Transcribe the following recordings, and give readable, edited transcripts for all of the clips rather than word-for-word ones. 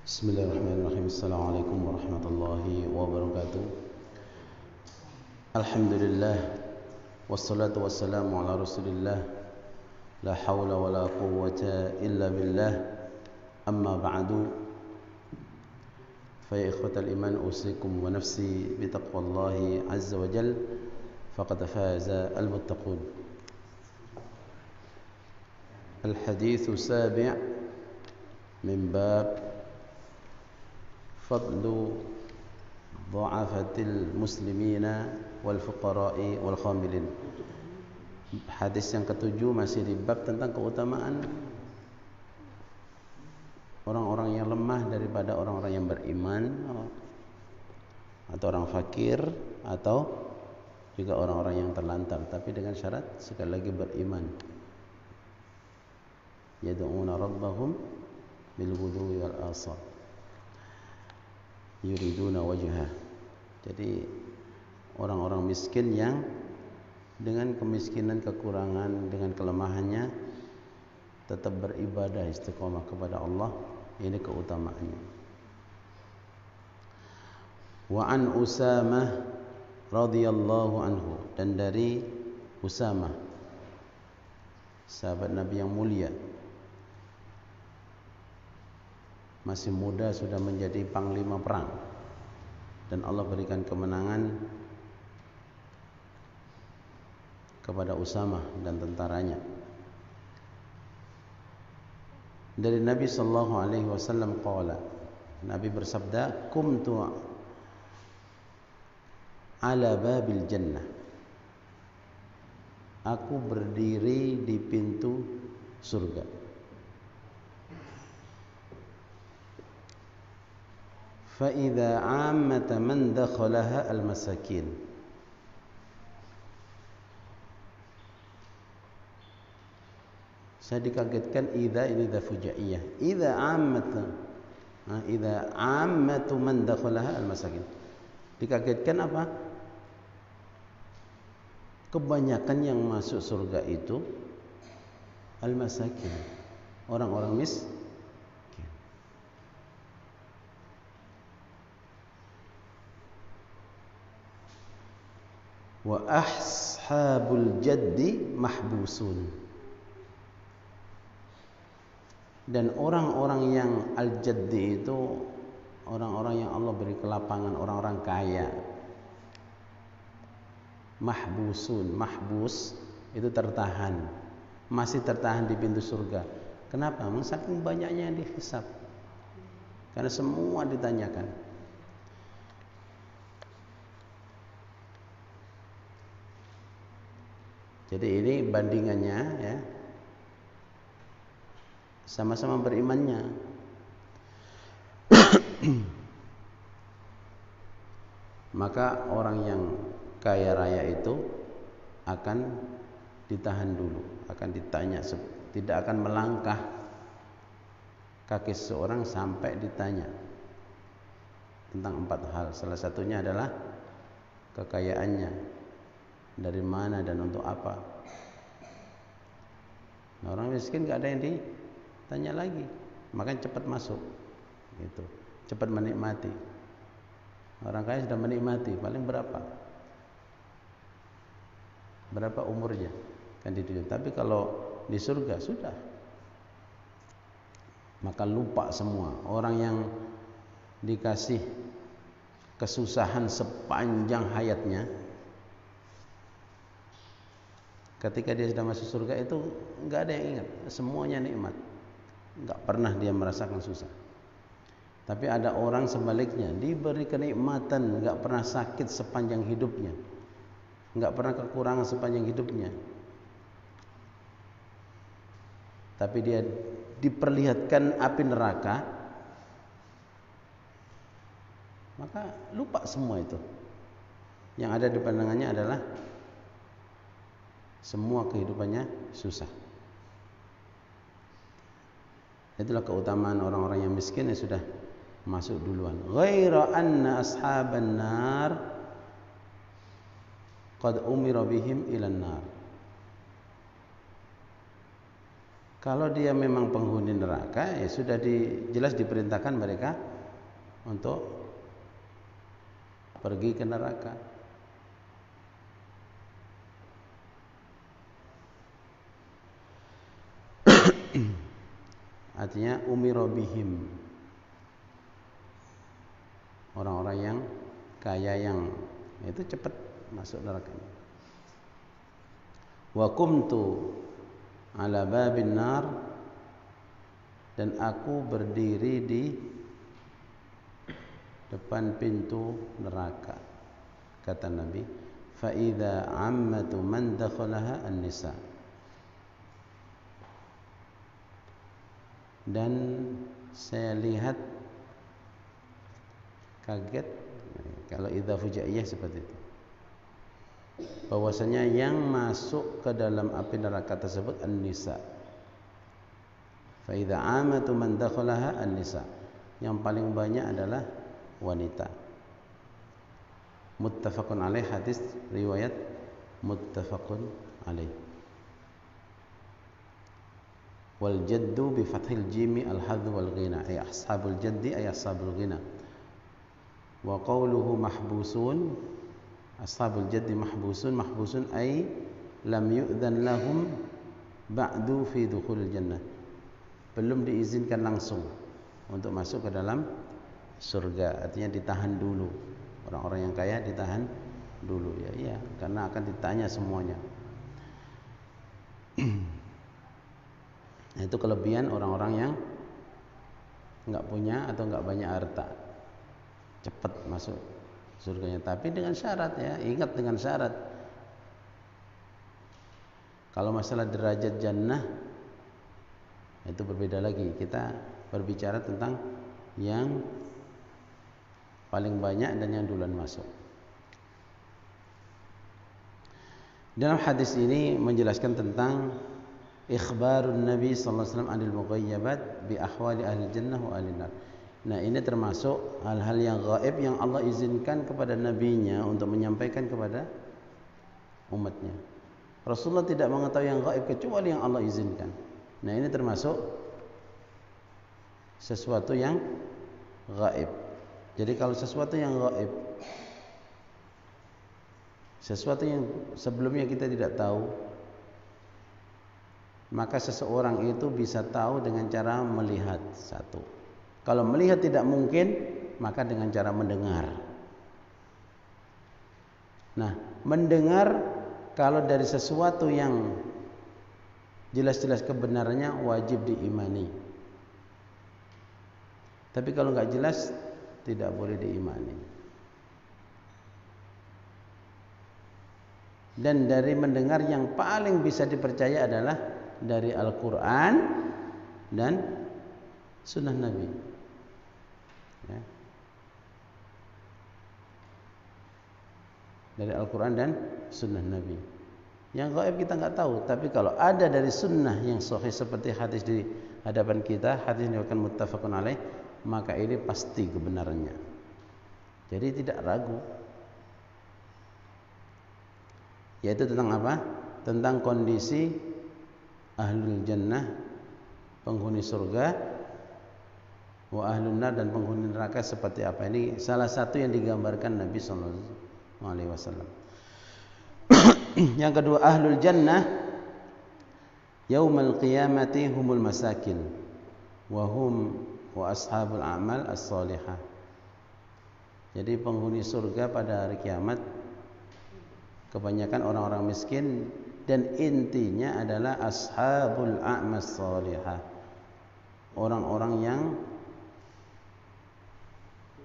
Bismillahirrahmanirrahim. Assalamualaikum warahmatullahi wabarakatuh. Alhamdulillah. Wassalatu wassalamu ala rasulillah. La hawla wa la quwwata illa billah. Amma ba'du. Fa ya ikhwatal iman, usikum wa nafsi bitaqwallahi azza wa jal. Faqad faza al-muttaqun. Al-hadithu sabi' min bab fadlu dha'afatil muslimina wal fuqara'i wal khamilin. Hadis yang ketujuh masih di bab tentang keutamaan orang-orang yang lemah daripada orang-orang yang beriman, atau orang fakir, atau juga orang-orang yang terlantar, tapi dengan syarat sekali lagi beriman. Yad'una rabbahum bil ghudwi wal asal yuriduna wajhah. Jadi orang-orang miskin yang dengan kemiskinan, kekurangan, dengan kelemahannya tetap beribadah istiqomah kepada Allah, ini keutamaannya. Wa an Usamah radhiyallahu anhu, dan dari Usamah, sahabat Nabi yang mulia, masih muda sudah menjadi panglima perang, dan Allah berikan kemenangan kepada Usamah dan tentaranya. Dari Nabi sallallahu alaihi wasallam qala, Nabi bersabda, "Kumtu ala babil jannah." Aku berdiri di pintu surga. فَإِذَا عَامَّةَ مَنْ دَخَلَهَا الْمَسَاكِينَ. Saya dikagetkan, idza ini idza fujaiyah. Idza ammatu man dakhalaha al-masakin. Dikagetkan apa? Kebanyakan yang masuk surga itu al-masakin, orang-orang miskin. Wa ashabul jaddi mahbusun, dan orang-orang yang al-jaddi itu orang-orang yang Allah beri kelapangan, orang-orang kaya. Mahbusun, mahbus itu tertahan, masih tertahan di pintu surga. Kenapa? Saking banyaknya yang dihisab, karena semua ditanyakan. Jadi ini bandingannya, ya, sama-sama berimannya. Maka orang yang kaya raya itu akan ditahan dulu, akan ditanya, tidak akan melangkah kaki seorang sampai ditanya tentang 4 hal. Salah satunya adalah kekayaannya, dari mana dan untuk apa. Nah, orang miskin gak ada yang ditanya lagi, makanya cepat masuk, gitu, cepat menikmati. Orang kaya sudah menikmati, paling berapa umurnya kan di dunia. Tapi kalau di surga sudah, maka lupa semua. Orang yang dikasih kesusahan sepanjang hayatnya, ketika dia sudah masuk surga itu nggak ada yang ingat, semuanya nikmat, nggak pernah dia merasakan susah. Tapi ada orang sebaliknya, diberi kenikmatan, nggak pernah sakit sepanjang hidupnya, nggak pernah kekurangan sepanjang hidupnya, tapi dia diperlihatkan api neraka, maka lupa semua itu. Yang ada di pandangannya adalah semua kehidupannya susah. Itulah keutamaan orang-orang yang miskin yang sudah masuk duluan. Ghaira anna ashaban nar qad umira bihim ilan nar. Kalau dia memang penghuni neraka, ya sudah jelas diperintahkan mereka untuk pergi ke neraka. Artinya umirobihim, orang-orang yang kaya yang itu cepat masuk neraka. Wa kumtu ala babin nar, dan aku berdiri di depan pintu neraka. Kata Nabi, fa idza ammatu man dakhalaha an-nisa. Dan saya lihat kaget kalau idza fujaiyah seperti itu, bahwasanya yang masuk ke dalam api neraka tersebut an-nisa. Fa idza amatu man dakhalaha an-nisa, yang paling banyak adalah wanita. Muttafaqun alaih, hadis riwayat muttafaqun alaih. Wal jaddu bi fathil jimi al hadh wal ghina, ay ashabul jaddi ay ashabul ghina. Wa qawluhu mahbusun, ashabul jaddi mahbusun ay lam yu'dhan lahum ba'du fi dukhulil jannah, belum diizinkan langsung untuk masuk ke dalam surga. Artinya ditahan dulu, orang-orang yang kaya ditahan dulu, ya iya, karena akan ditanya semuanya. Nah, itu kelebihan orang-orang yang nggak punya atau nggak banyak harta, cepat masuk surganya. Tapi dengan syarat, ya, ingat dengan syarat. Kalau masalah derajat jannah itu berbeda lagi. Kita berbicara tentang yang paling banyak dan yang duluan masuk. Dalam hadis ini menjelaskan tentang ikhbarun Nabi sallallahu alaihi wasallam anil mughayyabat bi ahwali ahli jannah wa ahli nar. Nah, ini termasuk hal-hal yang gaib yang Allah izinkan kepada nabinya untuk menyampaikan kepada umatnya. Rasulullah tidak mengetahui yang gaib kecuali yang Allah izinkan. Nah, ini termasuk sesuatu yang gaib. Jadi kalau sesuatu yang gaib, sesuatu yang sebelumnya kita tidak tahu, maka seseorang itu bisa tahu dengan cara melihat. Satu. Kalau melihat tidak mungkin, maka dengan cara mendengar. Nah, mendengar kalau dari sesuatu yang jelas-jelas kebenarannya wajib diimani. Tapi kalau nggak jelas, tidak boleh diimani. Dan dari mendengar yang paling bisa dipercaya adalah dari Al-Quran dan Sunnah Nabi. Ya. Dari Al-Quran dan Sunnah Nabi. Yang gaib kita nggak tahu, tapi kalau ada dari Sunnah yang sahih seperti hadis di hadapan kita, hadis ini akan muttafaqun alaih, maka ini pasti kebenarannya. Jadi tidak ragu. Yaitu tentang apa? Tentang kondisi ahlul jannah, penghuni surga, wa ahlun nar, dan penghuni neraka seperti apa. Ini salah satu yang digambarkan Nabi sallallahu alaihi wasallam. Yang kedua, ahlul jannah yaumal qiyamati humul masakin wa hum wa ashabul amal as-salihah. Jadi penghuni surga pada hari kiamat kebanyakan orang-orang miskin, dan intinya adalah ashabul a'mal as-salihah, orang-orang yang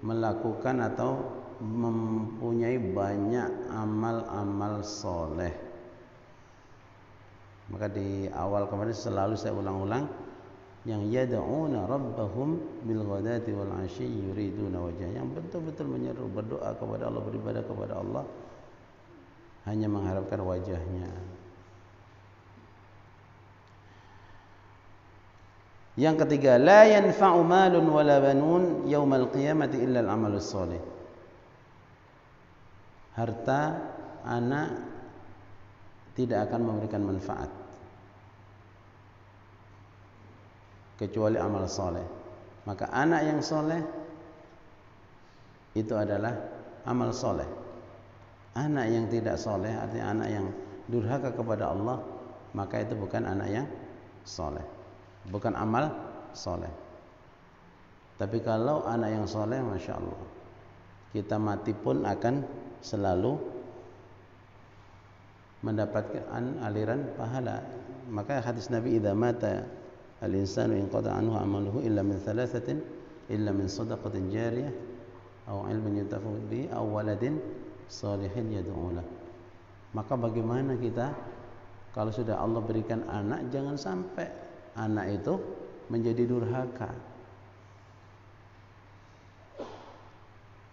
melakukan atau mempunyai banyak amal-amal soleh. Maka di awal kemarin selalu saya ulang-ulang, yang yad'una rabbahum bil ghadati wal 'ashyi yuriduna wajhah, yang betul-betul menyeru, berdoa kepada Allah, beribadah kepada Allah hanya mengharapkan wajahnya. Yang ketiga, la yanfa'u malun wala banun yaumal qiyamati illa al-amalus shalih. Harta, anak tidak akan memberikan manfaat kecuali amal soleh. Maka anak yang soleh itu adalah amal soleh. Anak yang tidak soleh, artinya anak yang durhaka kepada Allah, maka itu bukan anak yang soleh, bukan amal soleh. Tapi kalau anak yang soleh, masya Allah, kita mati pun akan selalu mendapatkan aliran pahala. Maka hadis Nabi, idza mata al-insanu inqata anhu amaluhu illa min thalathatin, illa min sadaqatin jariyah aw ilmin yuntafa bihi aw waladin salihin yad'u lahu. Maka bagaimana kita kalau sudah Allah berikan anak, jangan sampai anak itu menjadi durhaka.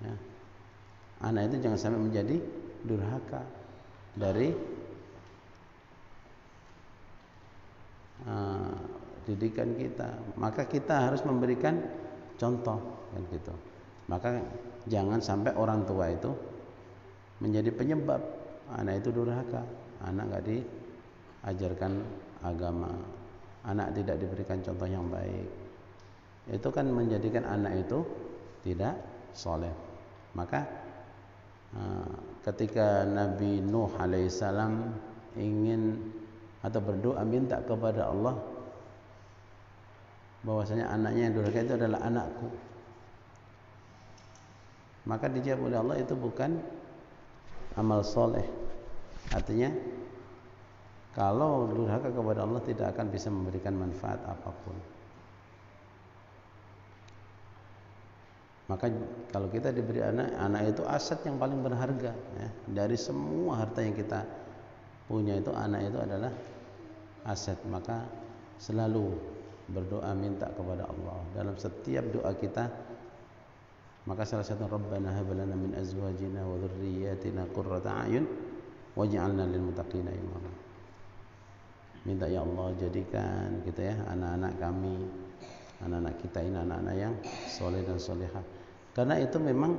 Ya. Anak itu jangan sampai menjadi durhaka dari didikan kita. Maka kita harus memberikan contoh, kan gitu. Maka jangan sampai orang tua itu menjadi penyebab anak itu durhaka, anak nggak diajarkan agama, anak tidak diberikan contoh yang baik. Itu kan menjadikan anak itu tidak soleh. Maka ketika Nabi Nuh alaihissalam ingin atau berdoa minta kepada Allah bahwasanya anaknya yang durhaka itu adalah anakku, maka dijawab oleh Allah, itu bukan amal soleh. Artinya kalau durhaka kepada Allah tidak akan bisa memberikan manfaat apapun. Maka kalau kita diberi anak, anak itu aset yang paling berharga, ya. Dari semua harta yang kita punya itu, anak itu adalah aset. Maka selalu berdoa minta kepada Allah dalam setiap doa kita. Maka salah satu, Rabbana hab lana min azwajina wa dhurriyyatina qurrata a'yun waj'alna lil muttaqina imama. Minta, ya Allah, jadikan kita, ya, anak-anak kami, anak-anak kita ini anak-anak yang soleh dan solehah. Karena itu memang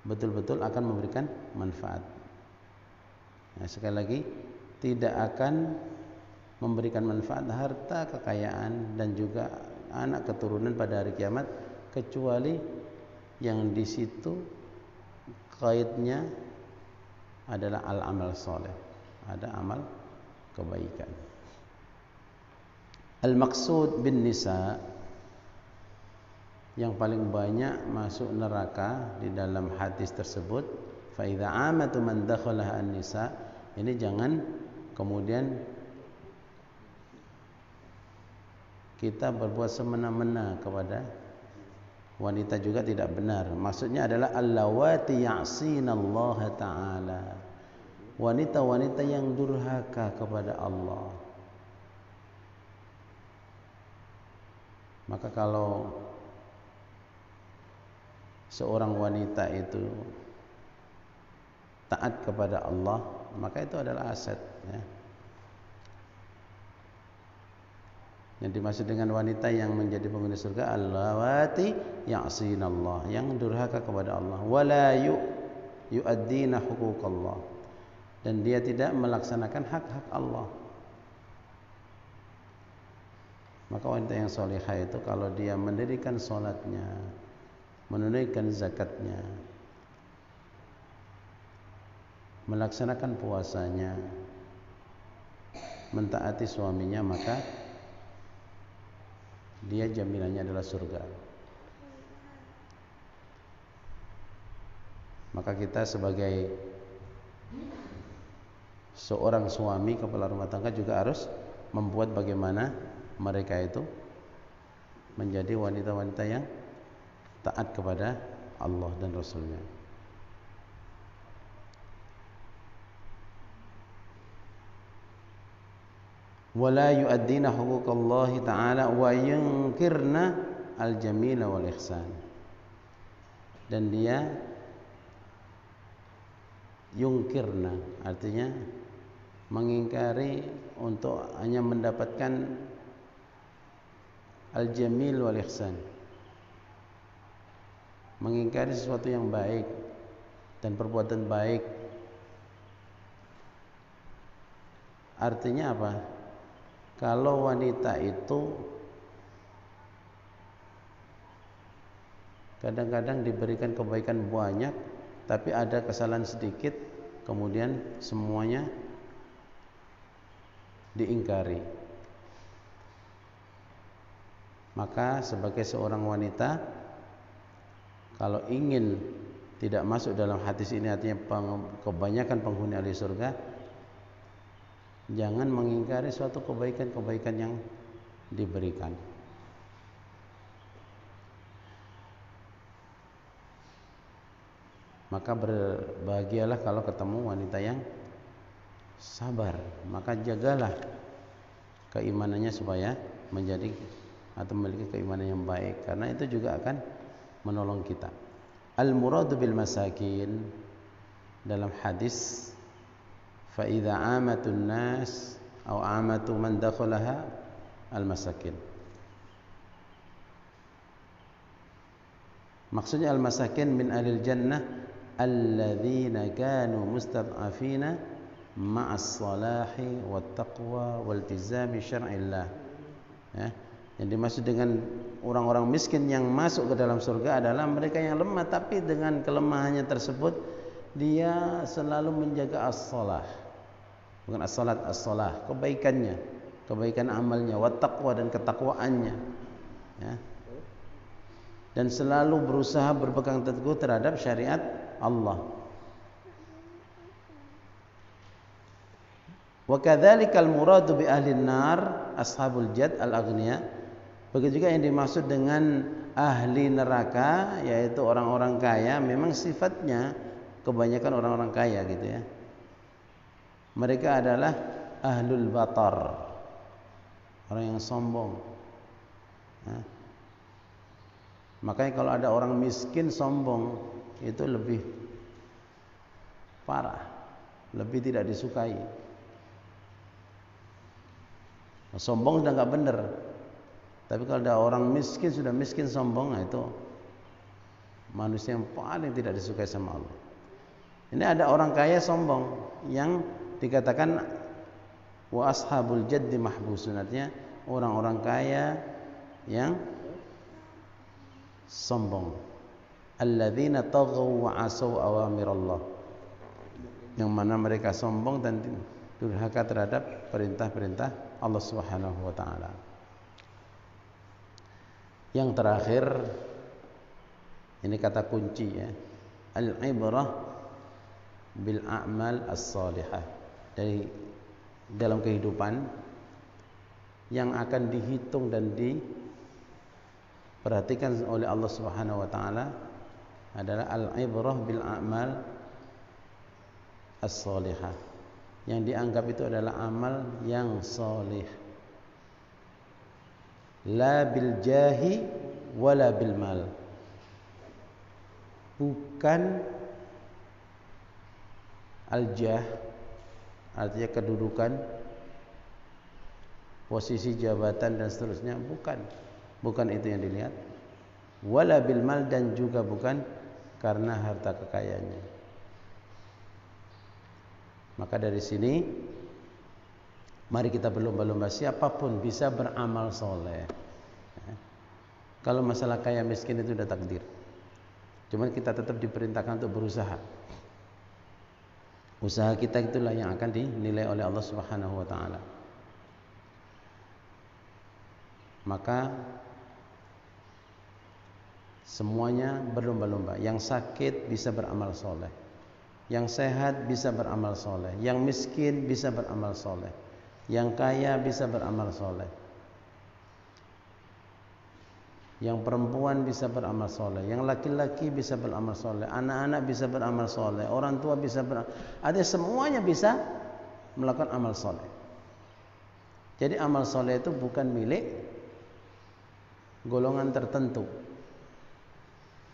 betul-betul akan memberikan manfaat. Nah, sekali lagi, tidak akan memberikan manfaat harta, kekayaan, dan juga anak keturunan pada hari kiamat, kecuali yang di situ kaitnya adalah al-amal soleh, ada amal kebaikan. Al-maqsud bin nisa, yang paling banyak masuk neraka di dalam hadis tersebut, fa idza amatu man dakhala an-nisa. Ini jangan kemudian kita berbuat semena-mena kepada wanita, juga tidak benar. Maksudnya adalah allawati ya'sinallaha ta'ala, wanita-wanita yang durhaka kepada Allah. Maka kalau seorang wanita itu taat kepada Allah, maka itu adalah aset, ya. Yang dimaksud dengan wanita yang menjadi penghuni surga, allawati ya'sinallah, yang durhaka kepada Allah, wala yu'addina huquqallah, dan dia tidak melaksanakan hak-hak Allah. Maka wanita yang solehah itu kalau dia mendirikan sholatnya, menunaikan zakatnya, melaksanakan puasanya, mentaati suaminya, maka dia jaminannya adalah surga. Maka kita sebagai seorang suami, kepala rumah tangga, juga harus membuat bagaimana mereka itu menjadi wanita-wanita yang taat kepada Allah dan Rasulnya. Wala yu'addina huquqallahi ta'ala wa yunkirna al-jamila wal ihsan, dan dia yunkirna, artinya mengingkari untuk hanya mendapatkan al-jamil wal ihsan, mengingkari sesuatu yang baik dan perbuatan baik. Artinya apa? Kalau wanita itu Kadang-kadang diberikan kebaikan banyak, tapi ada kesalahan sedikit, kemudian semuanya diingkari. Maka sebagai seorang wanita, kalau ingin tidak masuk dalam hadis ini, artinya kebanyakan penghuni ahli surga, jangan mengingkari suatu kebaikan-kebaikan yang diberikan. Maka berbahagialah kalau ketemu wanita yang sabar. Maka jagalah keimanannya supaya menjadi atau memiliki keimanan yang baik, karena itu juga akan menolong kita. Al-muradu bil masakin dalam hadis, fa idza amatun nas atau amatu man dakhalaha al-masakin. Maksudnya al-masakin min ahlil jannah alladzina kanu mustad'afina ma'as salahi wat taqwa wal tizami syar'illah. Ya. Yang dimaksud dengan orang-orang miskin yang masuk ke dalam surga adalah mereka yang lemah, tapi dengan kelemahannya tersebut dia selalu menjaga as-shalah. Bukan as-salat, as-shalah, kebaikannya, kebaikan amalnya, wat taqwa dan ketakwaannya. Ya. Dan selalu berusaha berpegang teguh terhadap syariat Allah. Wa kadzalikal muradu bi ahlin nar ashabul jad al-aghniya. Begitu juga yang dimaksud dengan ahli neraka, yaitu orang-orang kaya. Memang sifatnya kebanyakan orang-orang kaya gitu ya. Mereka adalah ahlul batar, orang yang sombong. Nah, makanya kalau ada orang miskin sombong, itu lebih parah, lebih tidak disukai. Sombong sudah nggak benar. Tapi kalau ada orang miskin, sudah miskin sombong, nah itu manusia yang paling tidak disukai sama Allah. Ini ada orang kaya sombong yang dikatakan wa ashabul jaddi mahbusun, artinya orang-orang kaya yang sombong. Alladzina taghaw wa asaw awamirallah. Yang mana mereka sombong dan durhaka terhadap perintah-perintah Allah Subhanahu wa taala. Yang terakhir, ini kata kunci ya, al-ibrah bil a'mal as-salihah. Dari dalam kehidupan yang akan dihitung dan diperhatikan oleh Allah Subhanahu wa taala adalah al-ibrah bil a'mal as-salihah. Yang dianggap itu adalah amal yang salih. La bil jahi wala bil mal. Bukan al-jah, artinya kedudukan, posisi jabatan dan seterusnya, bukan itu yang dilihat. Wala bil mal, dan juga bukan karena harta kekayaannya. Maka dari sini mari kita berlomba-lomba, siapapun bisa beramal soleh. Kalau masalah kaya miskin itu sudah takdir. Cuman kita tetap diperintahkan untuk berusaha. Usaha kita itulah yang akan dinilai oleh Allah Subhanahu wa taala. Maka semuanya berlomba-lomba. Yang sakit bisa beramal soleh, yang sehat bisa beramal soleh, yang miskin bisa beramal soleh, yang kaya bisa beramal soleh, yang perempuan bisa beramal soleh, yang laki-laki bisa beramal soleh, anak-anak bisa beramal soleh, orang tua bisa beramal. Ada semuanya bisa melakukan amal soleh. Jadi amal soleh itu bukan milik golongan tertentu.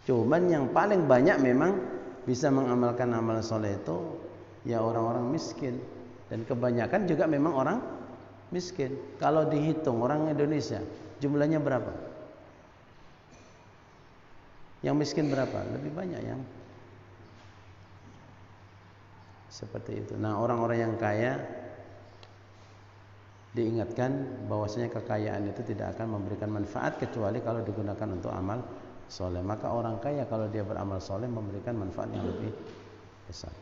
Cuman yang paling banyak memang bisa mengamalkan amal soleh itu ya orang-orang miskin, dan kebanyakan juga memang orang miskin. Kalau dihitung orang Indonesia jumlahnya berapa? Yang miskin berapa? Lebih banyak yang seperti itu. Nah, orang-orang yang kaya diingatkan bahwasanya kekayaan itu tidak akan memberikan manfaat kecuali kalau digunakan untuk amal soleh. Maka orang kaya kalau dia beramal soleh memberikan manfaat yang lebih besar.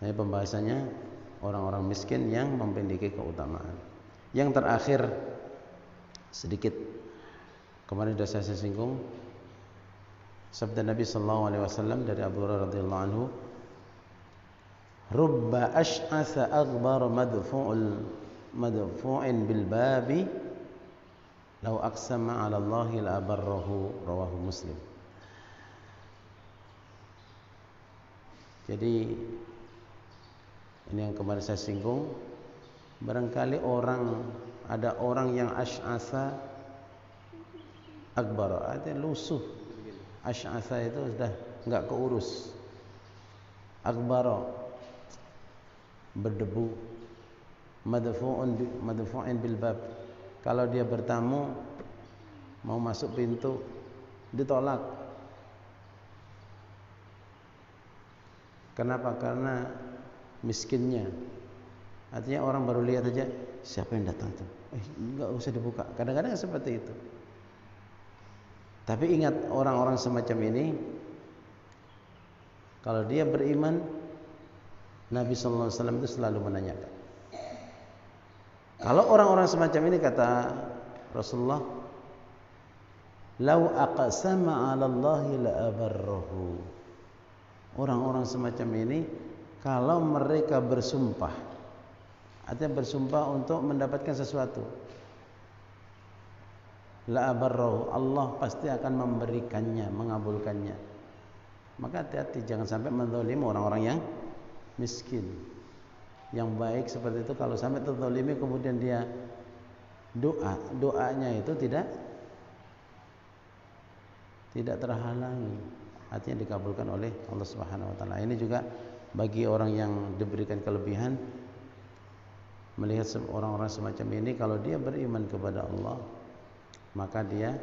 Ini pembahasannya orang-orang miskin yang memiliki keutamaan. Yang terakhir sedikit kemarin sudah saya singgung sabda Nabi sallallahu alaihi wasallam dari Abu Hurairah radhiyallahu anhu, rubba ash'atha aghbar madfu'in bil babi law aqsama 'ala Allahi la abarrahu, rawahu Muslim. Jadi ini yang kemarin saya singgung, barangkali ada orang yang ash'atha akbar, artinya lusuh. Ash'atha itu sudah enggak keurus. Akbar, berdebu. Madfu'in bil bab. Kalau dia bertamu mau masuk pintu ditolak. Kenapa? Karena miskinnya. Artinya orang baru lihat aja, siapa yang datang itu? Enggak usah dibuka. Kadang-kadang seperti itu. Tapi ingat, orang-orang semacam ini kalau dia beriman, Nabi sallallahu alaihi wasallam itu selalu menanyakan. Kalau orang-orang semacam ini, kata Rasulullah, lau aqsama 'ala Allahi la abarrahu. Orang-orang semacam ini kalau mereka bersumpah, artinya bersumpah untuk mendapatkan sesuatu, la abarrahu, Allah pasti akan memberikannya, mengabulkannya. Maka hati-hati, jangan sampai menzalimi orang-orang yang miskin. Yang baik seperti itu kalau sampai terzalimi kemudian dia doanya itu tidak terhalangi, artinya dikabulkan oleh Allah Subhanahu wa taala. Ini juga bagi orang yang diberikan kelebihan, melihat orang-orang semacam ini, kalau dia beriman kepada Allah, maka dia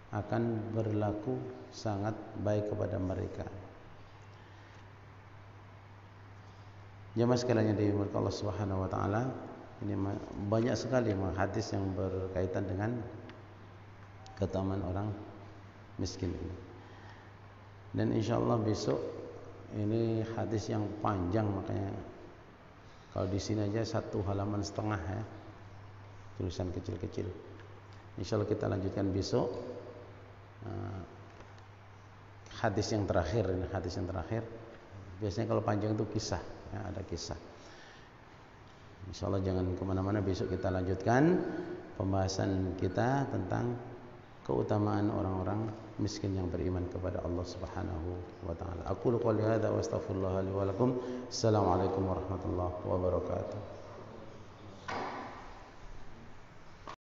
akan berlaku sangat baik kepada mereka. Jemaah sekalian yang dimuliakan Allah Subhanahu wa taala, ini banyak sekali hadis yang berkaitan dengan keutamaan orang miskin ini. Dan insyaallah besok ini hadis yang panjang, makanya kalau di sini aja 1,5 halaman ya, tulisan kecil-kecil. Insyaallah kita lanjutkan besok. Hadis yang terakhir, ini hadis yang terakhir. Biasanya kalau panjang itu kisah, ya, ada kisah. Insyaallah jangan kemana-mana, besok kita lanjutkan pembahasan kita tentang keutamaan orang-orang miskin yang beriman kepada Allah Subhanahu wa taala. Aqulu qouli hadza wa astaghfirullah li wa lakum. Assalamualaikum warahmatullahi wabarakatuh.